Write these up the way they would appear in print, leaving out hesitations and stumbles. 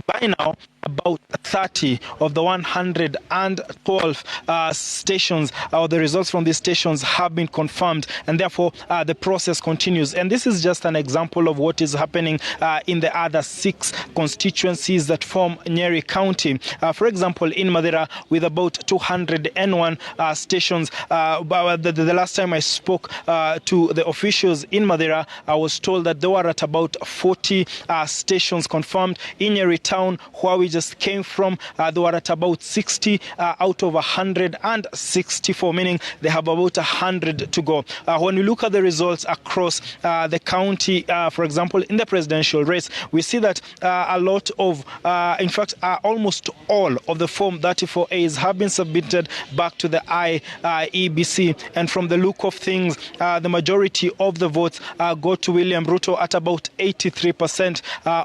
by now, about 30 of the 112 stations, or the results from these stations, have been confirmed, and therefore the process continues. And this is just an example of what is happening in the other 6 constituencies that form Nyeri County. For example, in Madera, with about 201 stations, the last time I spoke to the officials in Madera, I was told that they were at about 40 stations confirmed. In Nyeri town, where we just came from, they were at about 60 out of 164, meaning they have about 100 to go. When we look at the results across the county, for example, in the presidential race, we see that a lot of, in fact, almost all of the Form 34As have been submitted back to the IEBC. And from the look of things, the majority of the votes go to William Ruto at about 83%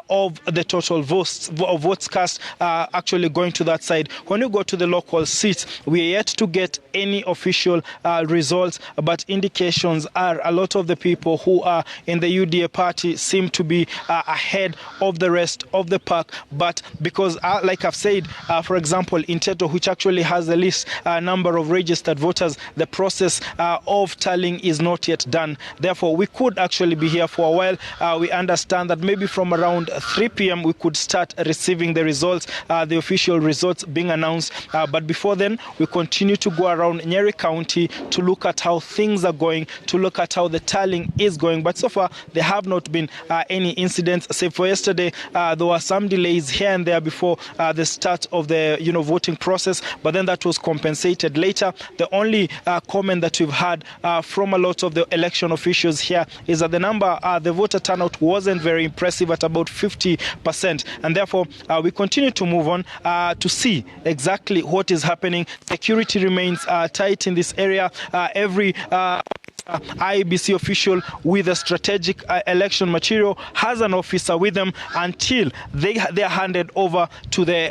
of the total votes cast actually going to that side. When you go to the local seats, we are yet to get any official results, but indications are a lot of the people who are in the UDA party seem to be ahead of the rest of the pack. But because, like I've said, for example, in Tetu, which actually has the least number of registered voters, the process of tallying is not yet done. Therefore, we could actually be here for a while. We understand that maybe from around 3 p.m. we could start receiving the results, the official results being announced. But before then, we continue to go around Nyeri County to look at how things are going, to look at how the tallying is going. But so far, there have not been any incidents. Save for yesterday, there were some delays here and there before the start of the voting process, but then that was compensated later. The only comment that we've had from a lot of the election officials here is that the voter turnout wasn't very impressive at about 50%, and therefore we continue to move on to see exactly what is happening. Security remains tight in this area. Every IEBC official with a strategic election material has an officer with them until they are handed over to the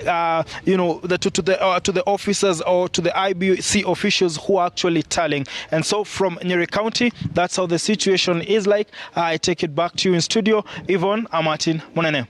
to the officers or to the IEBC officials who are actually tallying. And so from Nyeri County, that's how the situation is like. I take it back to you in studio. Yvonne, I'm Martin Monene.